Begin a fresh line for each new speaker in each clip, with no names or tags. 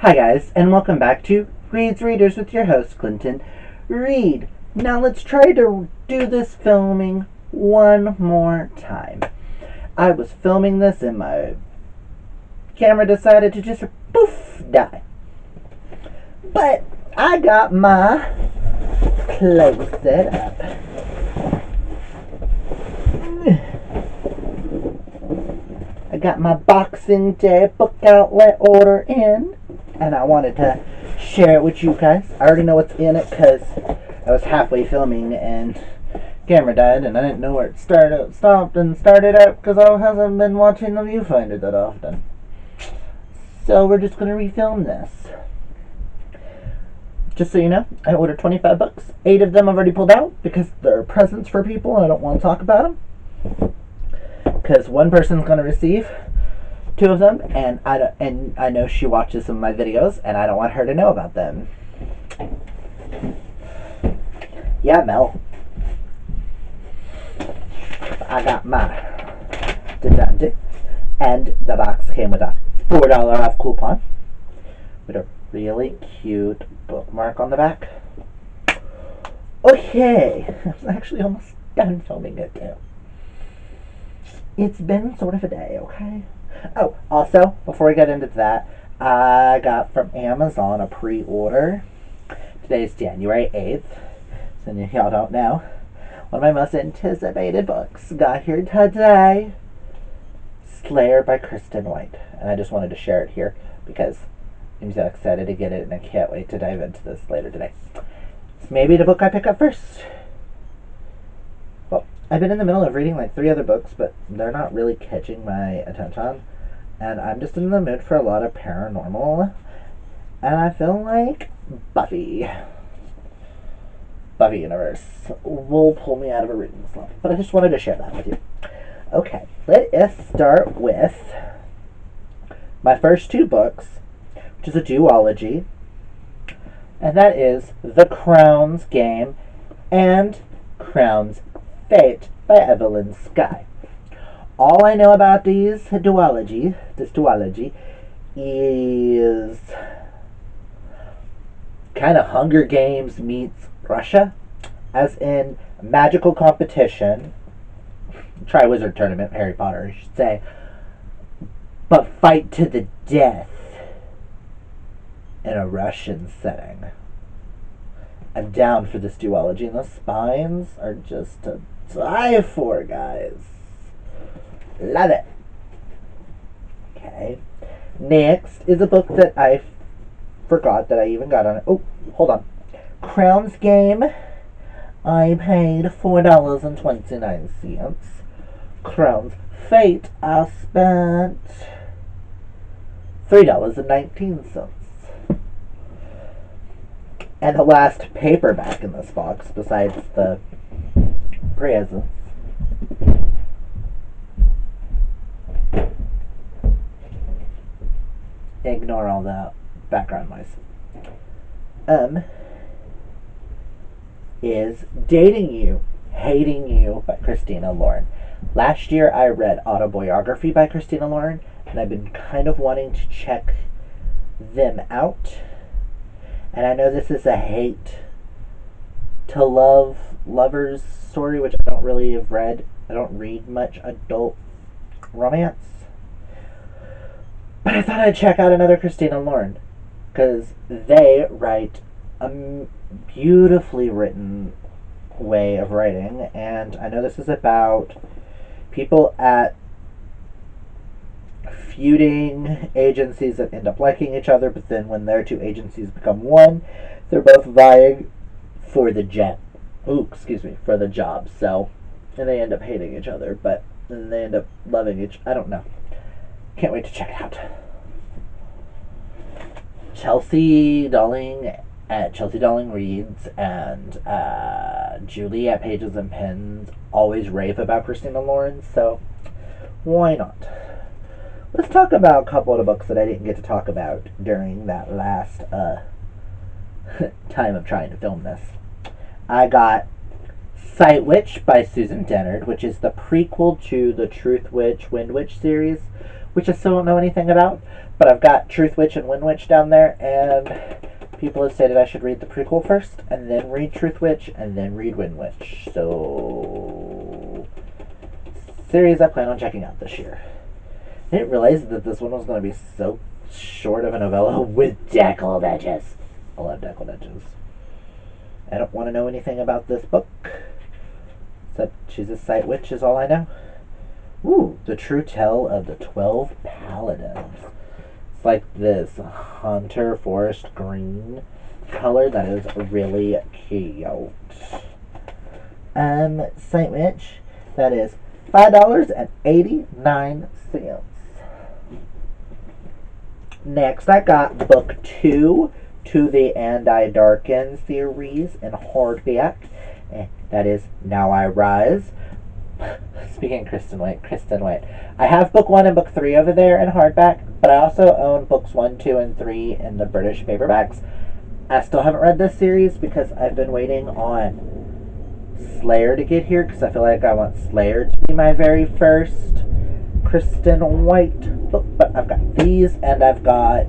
Hi guys, and welcome back to Reed's Readers with your host, Clinton Reed. Now let's try to do this filming one more time. I was filming this and my camera decided to just poof, die. But I got my clothes set up. I got my Boxing Day BookOutlet order in, and I wanted to share it with you guys. I already know what's in it because I was halfway filming and camera died and I didn't know where it stopped and started up because I haven't been watching the viewfinder that often. So we're just going to refilm this. Just so you know, I ordered 25 books. 8 of them I've already pulled out because they're presents for people and I don't want to talk about them. Because one person's going to receive 2 of them, and I know she watches some of my videos, and I don't want her to know about them. Yeah, Mel. I got my Didante, and the box came with a $4 off coupon with a really cute bookmark on the back. Okay, I was actually almost done filming it too. It's been sort of a day, okay? Oh, also, before we get into that, I got from Amazon a pre-order. Today's January 8th, so y'all don't know. One of my most anticipated books got here today. Slayer by Kristen White. And I just wanted to share it here because I'm so excited to get it and I can't wait to dive into this later today. It's maybe the book I pick up first. Well, I've been in the middle of reading like 3 other books, but they're not really catching my attention. And I'm just in the mood for a lot of paranormal. And I feel like Buffy Universe will pull me out of a reading slump. But I just wanted to share that with you. Okay, let us start with my first 2 books, which is a duology. And that is The Crown's Game and Crown's Fate by Evelyn Skye. All I know about this duology is kind of Hunger Games meets Russia, as in magical competition, Triwizard Tournament, Harry Potter, I should say, but fight to the death in a Russian setting. I'm down for this duology, and the spines are just to die for, guys. Love it. Okay. Next is a book that I forgot that I even got on it. Oh, hold on. Crown's Game. I paid $4.29. Crown's Fate. I spent $3.19. And the last paperback in this box, besides the presents, ignore all the background noise, is Dating You, Hating You by Christina Lauren. Last year I read Autobiography by Christina Lauren, and I've been kind of wanting to check them out. And I know this is a hate to lovers story, which I don't really have read. I don't read much adult romance. But I thought I'd check out another Christina Lauren, because they write a beautifully written way of writing, and I know this is about people at feuding agencies that end up liking each other, but then when their 2 agencies become one, they're both vying for the for the job. So, and they end up hating each other, but then they end up loving I don't know. Can't wait to check it out. Chelsea Darling at Chelsea Darling Reads and Julie at Pages and Pens always rave about Christina Lauren, so why not? Let's talk about a couple of the books that I didn't get to talk about during that last time of trying to film this. I got Sight Witch by Susan Dennard, which is the prequel to the Truth Witch, Wind Witch series, which I still don't know anything about, but I've got Truth Witch and Wind Witch down there, and people have stated I should read the prequel first, and then read Truth Witch, and then read Wind Witch. So, series I plan on checking out this year. I didn't realize that this one was going to be so short of a novella with deckled edges. I love deckled edges. I don't want to know anything about this book, except she's a sight witch is all I know. Ooh, The True Tale of the 12 Paladins. It's like this hunter forest green color that is really cute. Sight Witch, that is $5.89. Next, I got book 2 to the And I Darken series in hardback. That is Now I Rise. Speaking of Kristen White. I have book 1 and book 3 over there in hardback, but I also own books 1, 2, and 3 in the British paperbacks. I still haven't read this series because I've been waiting on Slayer to get here, because I feel like I want Slayer to be my very first Kristen White book. But I've got these, and I've got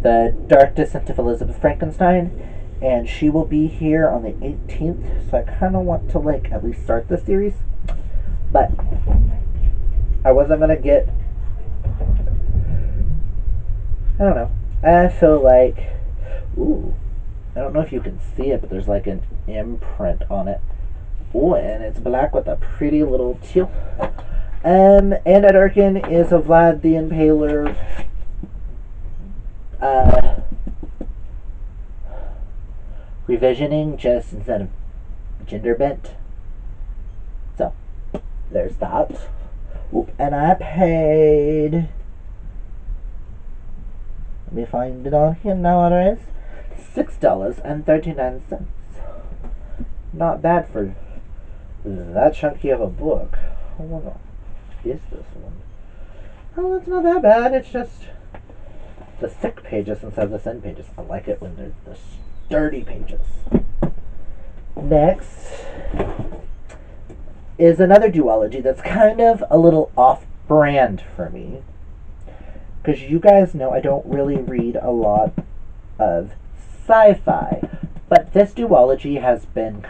The Dark Descent of Elizabeth Frankenstein, and she will be here on the 18th, so I kind of want to at least start the series, but I wasn't going to get, I don't know, I feel like, ooh, I don't know if you can see it, but there's an imprint on it. Ooh, and it's black with a pretty little teal. And Adarkin is a Vlad the Impaler revisioning, just instead of gender bent. So there's that. Ooh, and I paid, let me find it on here now, what it is, $6.39. Not bad for that chunky of a book. I wonder, is this one? Oh, it's not that bad. It's just the thick pages instead of the thin pages. I like it when they're the sturdy pages. Next is another duology that's kind of a little off-brand for me, because you guys know I don't really read a lot of sci-fi, but this duology has been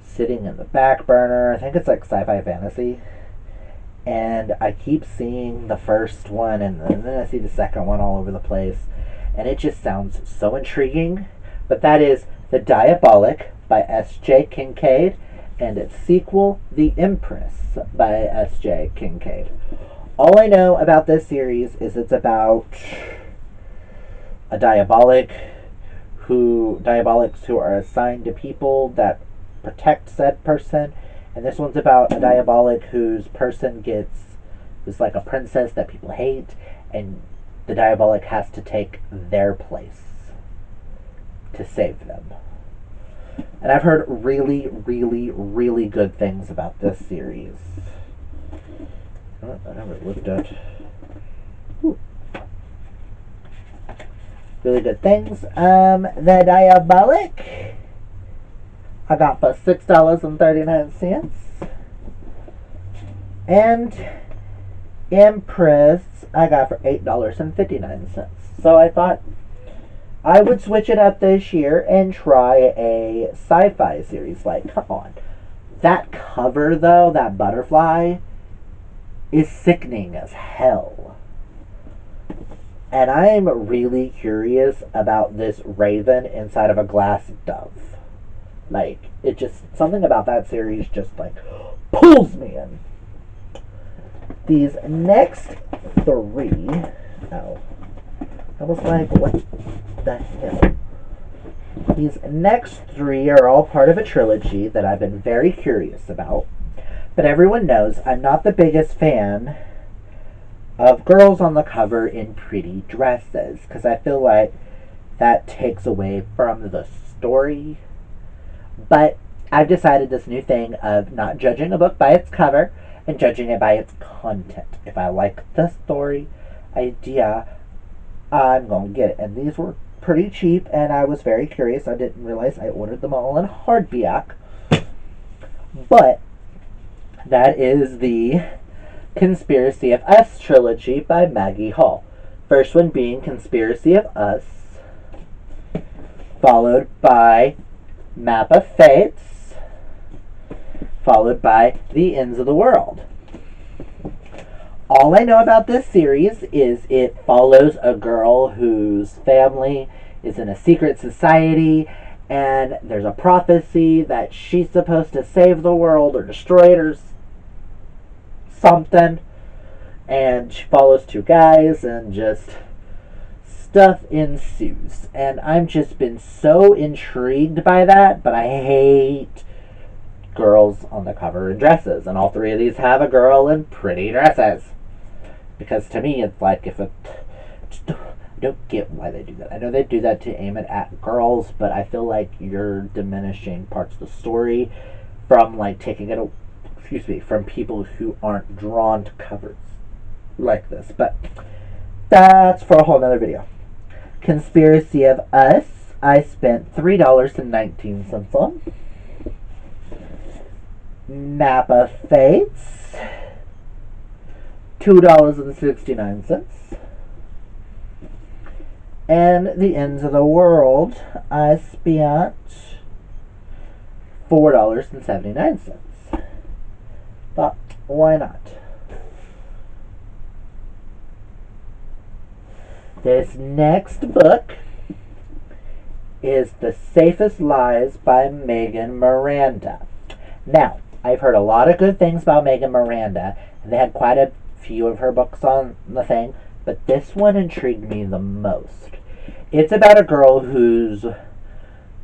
sitting in the back burner. I think it's sci-fi fantasy, and I keep seeing the first one, and then I see the second one all over the place, and it just sounds so intriguing. But that is The Diabolic by S.J. Kincaid, and its sequel, The Empress by S.J. Kincaid. All I know about this series is it's about a diabolics who are assigned to people that protect said person, and this one's about a diabolic whose person is like a princess that people hate, and the diabolic has to take their place to save them. And I've heard really, really, really good things about this series. I haven't looked at. Ooh. Really good things. The Diabolic I got for $6.39. And Empress I got for $8.59. So I thought I would switch it up this year and try a sci-fi series. Come on. That cover, though, that butterfly, is sickening as hell. And I'm really curious about this raven inside of a glass dove. It just, something about that series just, pulls me in. These next three, I was what the hell? These next three are all part of a trilogy that I've been very curious about. But everyone knows I'm not the biggest fan of girls on the cover in pretty dresses, because I feel like that takes away from the story. But I've decided this new thing of not judging a book by its cover and judging it by its content. If I like the story idea, I'm going to get it. And these were pretty cheap, and I was very curious. I didn't realize I ordered them all in hardback. But that is the Conspiracy of Us trilogy by Maggie Hall. First one being Conspiracy of Us, followed by Map of Fates, followed by The Ends of the World. All I know about this series is it follows a girl whose family is in a secret society, and there's a prophecy that she's supposed to save the world or destroy it or something. And she follows two guys, and just stuff ensues. And I've just been so intrigued by that, but I hate girls on the cover in dresses. And all three of these have a girl in pretty dresses. Because to me, it's like I don't get why they do that. I know they do that to aim it at girls, but I feel like you're diminishing parts of the story from like taking it, from people who aren't drawn to covers like this. But that's for a whole nother video. Conspiracy of Us, I spent $3.19 on. Map of Fates, $2.69. And The Ends of the World, I spent $4.79. But why not? This next book is The Safest Lies by Megan Miranda. Now, I've heard a lot of good things about Megan Miranda, and they had quite a few of her books on the thing, but this one intrigued me the most. It's about a girl whose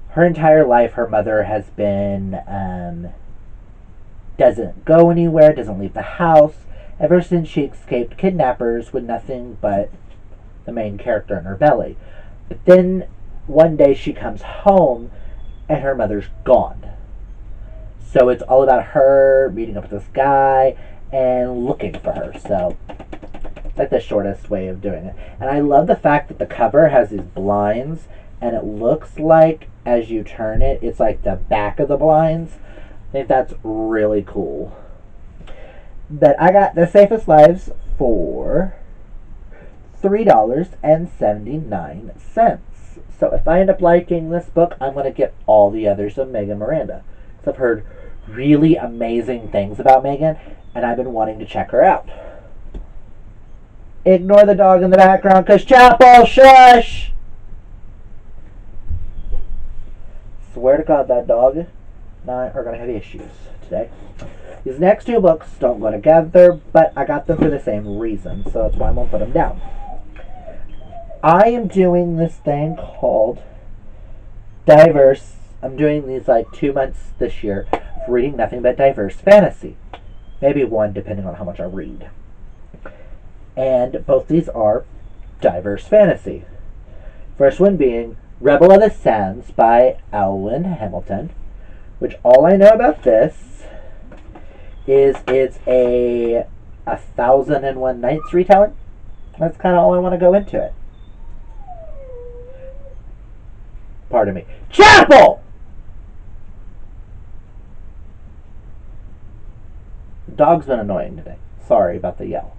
her entire life her mother has been doesn't go anywhere, doesn't leave the house ever since she escaped kidnappers with nothing but the main character in her belly. But then one day she comes home and her mother's gone. So it's all about her meeting up with this guy and looking for her. So it's like the shortest way of doing it. And I love the fact that the cover has these blinds, and it looks like as you turn it, it's like the back of the blinds. I think that's really cool. But I got The Safest Lives for $3.79. So if I end up liking this book, I'm going to get all the others of Megan Miranda. Because I've heard really amazing things about Megan, and I've been wanting to check her out. Ignore the dog in the background, because Chapel, shush! Swear to God, that dog and I are going to have issues today. These next two books don't go together, but I got them for the same reason, so that's why I'm going to put them down. I am doing this thing called diverse. I'm doing these like 2 months this year of reading nothing but diverse fantasy. Maybe one, depending on how much I read. And both these are diverse fantasy. First one being Rebel of the Sands by Alwyn Hamilton, which all I know about this is it's a 1001 Nights retelling. That's kind of all I want to go into it. Pardon me. Chapel! The dog's been annoying today. Sorry about the yell.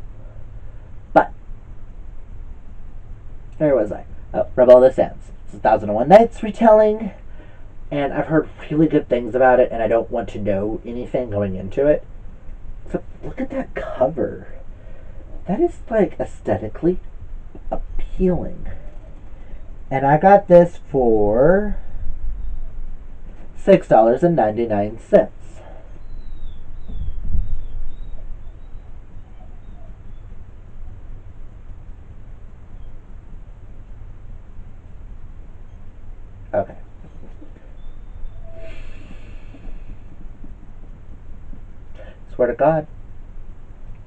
But, where was I? Oh, Rebel of the Sands. It's 1001 Nights retelling, and I've heard really good things about it, and I don't want to know anything going into it. So, look at that cover. That is, like, aesthetically appealing. And I got this for $6.99. Okay. Swear to God,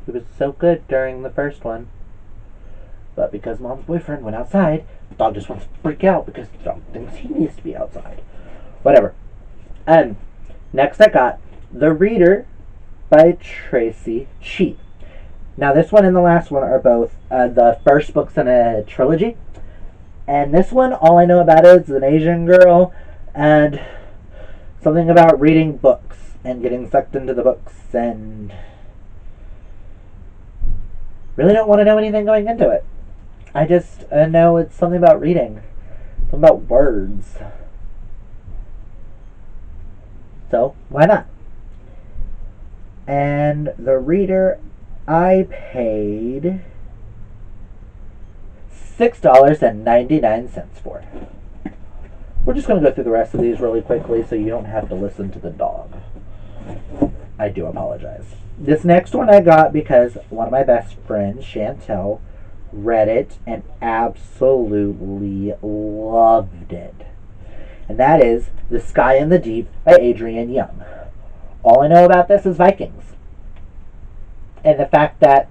it was so good during the first one. But because Mom's boyfriend went outside, the dog just wants to freak out because the dog thinks he needs to be outside. Whatever. Next I got The Reader by Tracy Chee. Now this one and the last one are both the first books in a trilogy. And this one, all I know about it is an Asian girl and something about reading books and getting sucked into the books, and really don't want to know anything going into it. I just know it's something about reading, something about words. So, why not? And the reader, I paid $6.99 for. We're just going to go through the rest of these really quickly so you don't have to listen to the dog. I do apologize. This next one I got because one of my best friends, Chantel, read it and absolutely loved it. And that is The Sky and the Deep by Adrienne Young. All I know about this is Vikings. And the fact that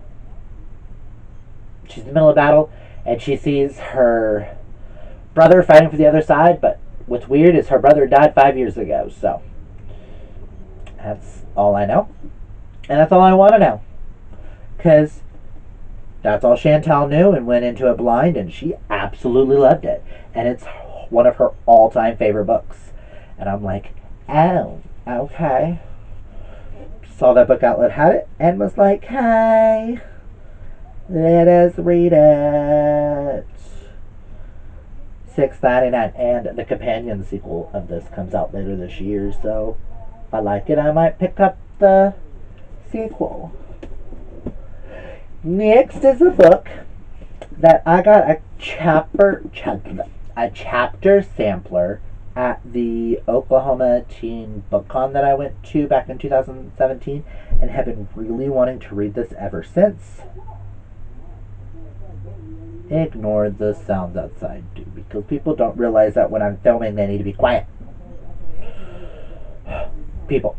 she's in the middle of battle and she sees her brother fighting for the other side, but what's weird is her brother died 5 years ago, so that's all I know. And that's all I want to know. Because that's all Chantal knew and went into it blind, and she absolutely loved it. And it's one of her all-time favorite books. And I'm like, oh, okay. Saw that BookOutlet had it and was like, hey, let us read it. $6.99, and the companion sequel of this comes out later this year, so if I like it, I might pick up the sequel. Next is a book that I got a chapter sampler at the Oklahoma Teen Book Con that I went to back in 2017, and have been really wanting to read this ever since. Ignore the sounds outside, too, because people don't realize that when I'm filming they need to be quiet. People.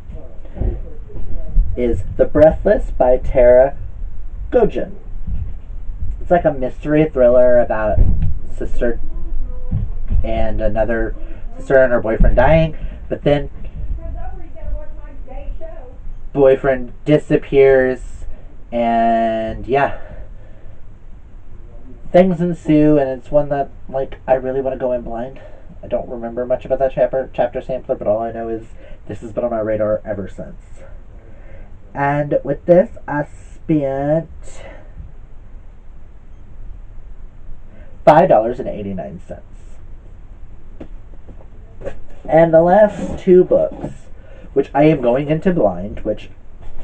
Is The Breathless by Tara Gojan. It's like a mystery thriller about sister and another sister and her boyfriend dying, but then boyfriend disappears, and yeah, things ensue, and it's one that, like, I really want to go in blind. I don't remember much about that chapter sampler, but all I know is this has been on my radar ever since. And with this, I spent $5.89. And the last two books, which I am going into blind, which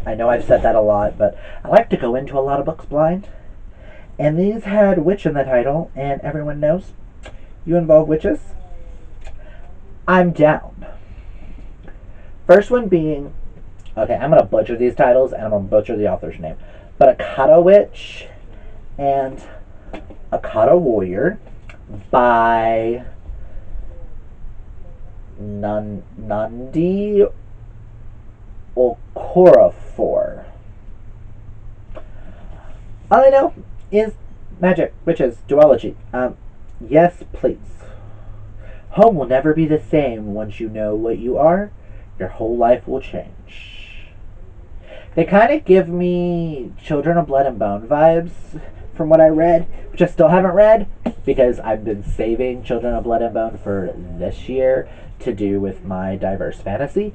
I know I've said that a lot, but I like to go into a lot of books blind. And these had witch in the title, and everyone knows you involve witches. I'm down. First one being, okay, I'm going to butcher these titles, and I'm going to butcher the author's name, but Akata Witch and Akata Warrior by Nandi Okorafor. All I know is magic, witches, duology. Yes, please. Home will never be the same once you know what you are. Your whole life will change. They kind of give me Children of Blood and Bone vibes from what I read, which I still haven't read because I've been saving Children of Blood and Bone for this year to do with my diverse fantasy,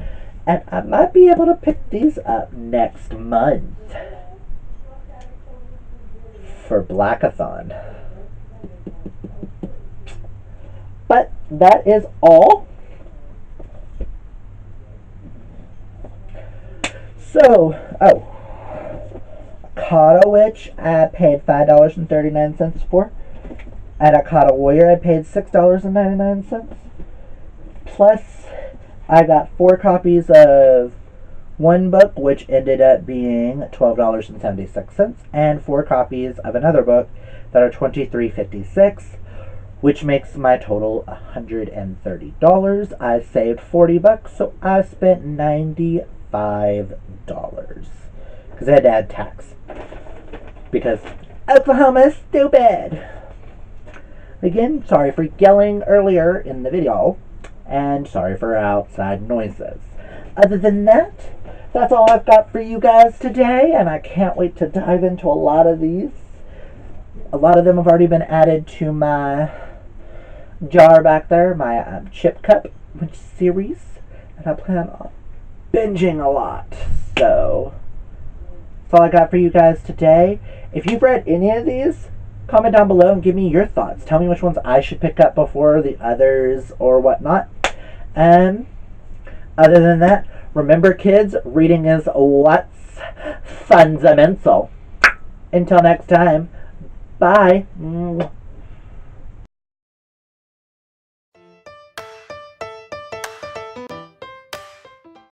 and I might be able to pick these up next month for Blackathon. But that is all. So, Akata Witch I paid $5.39 for. And Akata Warrior I paid $6.99. Plus, I got 4 copies of one book, which ended up being $12.76, and 4 copies of another book that are $23.56, which makes my total $130. I saved $40, so I spent $95 because I had to add tax because Oklahoma is stupid. Again, sorry for yelling earlier in the video, and sorry for outside noises. Other than that, that's all I've got for you guys today, and I can't wait to dive into a lot of these. A lot of them have already been added to my jar back there, my chip cup series, and I plan on binging a lot. So that's all I got for you guys today. If you've read any of these, comment down below and give me your thoughts. Tell me which ones I should pick up before the others or whatnot. Other than that, remember kids, reading is what's fundamental. Until next time, bye.